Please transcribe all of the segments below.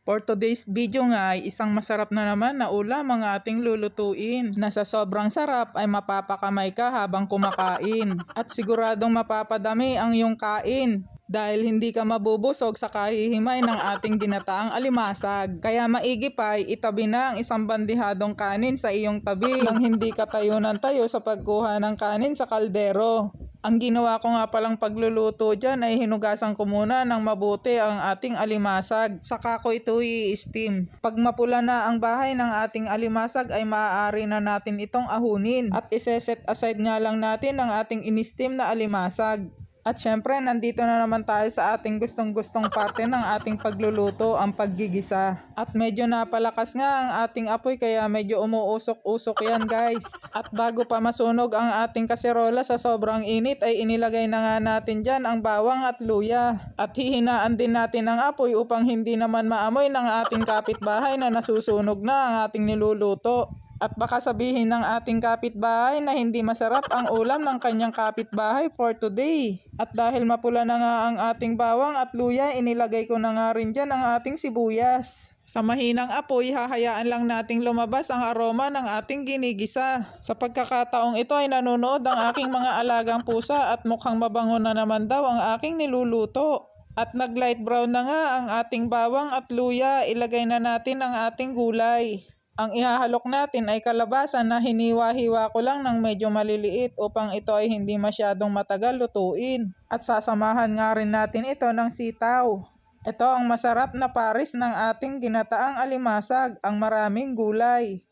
For today's video nga ay isang masarap na naman na ulam ang ating lulutuin na sa sobrang sarap ay mapapakamay ka habang kumakain at siguradong mapapadami ang iyong kain dahil hindi ka mabubusog sa kahihimay ng ating ginataang alimasag. Kaya maigi pa ay itabi na ang isang bandihadong kanin sa iyong tabi nang hindi ka tayo ng tayo sa pagkuha ng kanin sa kaldero. Ang ginawa ko nga palang pagluluto dyan ay hinugasan ko muna ng mabuti ang ating alimasag. Saka ko ito i-steam. Pag mapula na ang bahay ng ating alimasag ay maaari na natin itong ahunin. At iseset aside nga lang natin ang ating in-steam na alimasag. At syempre, nandito na naman tayo sa ating gustong-gustong parte ng ating pagluluto, ang paggigisa. At medyo napalakas nga ang ating apoy kaya medyo umuusok-usok yan guys. At bago pa masunog ang ating kaserola sa sobrang init ay inilagay na nga natin dyan ang bawang at luya. At hihinaan din natin ang apoy upang hindi naman maamoy ng ating kapitbahay na nasusunog na ang ating niluluto. At baka sabihin ng ating kapitbahay na hindi masarap ang ulam ng kanyang kapitbahay for today. At dahil mapula na nga ang ating bawang at luya, inilagay ko na nga rin dyan ang ating sibuyas. Sa mahinang apoy, hahayaan lang nating lumabas ang aroma ng ating ginigisa. Sa pagkakataong ito ay nanonood ang aking mga alagang pusa at mukhang mabango na naman daw ang aking niluluto. At nag-light brown na nga ang ating bawang at luya, ilagay na natin ang ating gulay. Ang ihahalok natin ay kalabasa na hiniwa-hiwa ko lang ng medyo maliliit upang ito ay hindi masyadong matagal lutuin. At sasamahan nga rin natin ito ng sitaw. Ito ang masarap na pares ng ating ginataang alimasag, ang maraming gulay.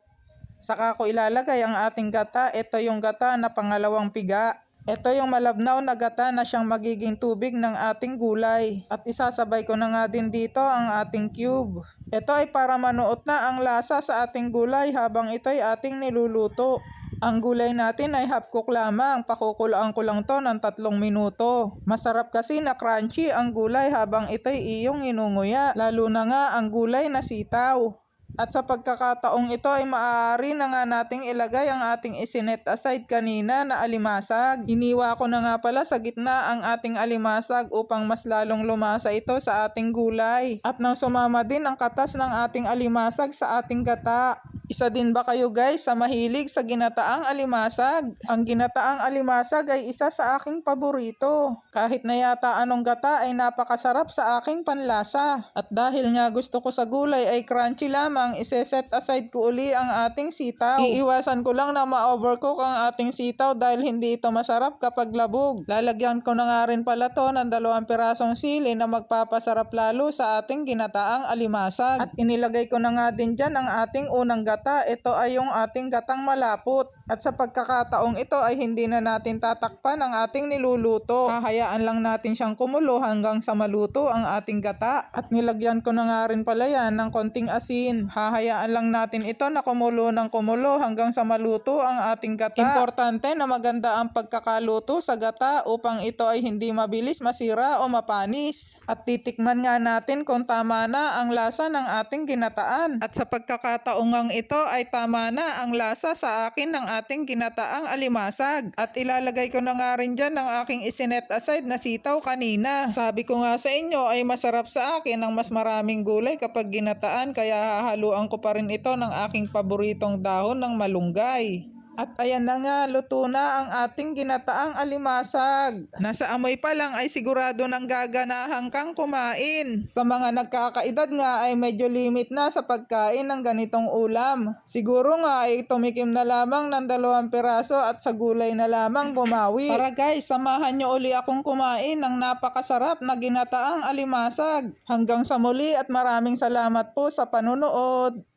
Saka ko ilalagay ang ating gata, ito yung gata na pangalawang piga. Ito yung malabnaw na gata na siyang magiging tubig ng ating gulay. At isasabay ko na nga din dito ang ating cube. Ito ay para manuot na ang lasa sa ating gulay habang ito ay ating niluluto. Ang gulay natin ay half cook lamang, pakukulaan ko lang to ng 3 minuto. Masarap kasi na crunchy ang gulay habang ito ay iyong inunguya, lalo na nga ang gulay na sitaw. At sa pagkakataong ito ay maaari na nga nating ilagay ang ating isinet aside kanina na alimasag. Iniwa ko na nga pala sa gitna ang ating alimasag upang mas lalong lumasa ito sa ating gulay. At nang sumama din ang katas ng ating alimasag sa ating gata. Isa din ba kayo guys sa mahilig sa ginataang alimasag? Ang ginataang alimasag ay isa sa aking paborito. Kahit na yata anong gata ay napakasarap sa aking panlasa. At dahil nga gusto ko sa gulay ay crunchy lamang, iseset aside ko uli ang ating sitaw. Iiwasan ko lang na ma-overcook ang ating sitaw dahil hindi ito masarap kapag labog. Lalagyan ko na nga rin pala to ng 2 pirasong sili na magpapasarap lalo sa ating ginataang alimasag. At inilagay ko na nga din dyan ang ating unang gata. Ito ay yung ating gatang malapot. At sa pagkakataong ito ay hindi na natin tatakpan ang ating niluluto. Hahayaan lang natin siyang kumulo hanggang sa maluto ang ating gata. At nilagyan ko na nga rin pala yan ng konting asin. Hahayaan lang natin ito na kumulo ng kumulo hanggang sa maluto ang ating gata. Importante na maganda ang pagkakaluto sa gata upang ito ay hindi mabilis masira o mapanis. At titikman nga natin kung tama na ang lasa ng ating ginataan. At sa pagkakataong ito ay tama na ang lasa sa akin ng ating ginataang alimasag. At ilalagay ko na nga rin dyan ang aking isinet aside na sitaw kanina. Sabi ko nga sa inyo ay masarap sa akin ang mas maraming gulay kapag ginataan kaya hahaluan ko pa rin ito ng aking paboritong dahon ng malunggay. At ayan na nga, luto na ang ating ginataang alimasag. Nasa amoy pa lang ay sigurado ng gaganahan kang kumain. Sa mga nagkakaedad nga ay medyo limit na sa pagkain ng ganitong ulam. Siguro nga ay tumikim na lamang ng 2 piraso at sa gulay na lamang bumawi. Tara guys, samahan nyo uli akong kumain ng napakasarap na ginataang alimasag. Hanggang sa muli at maraming salamat po sa panunood.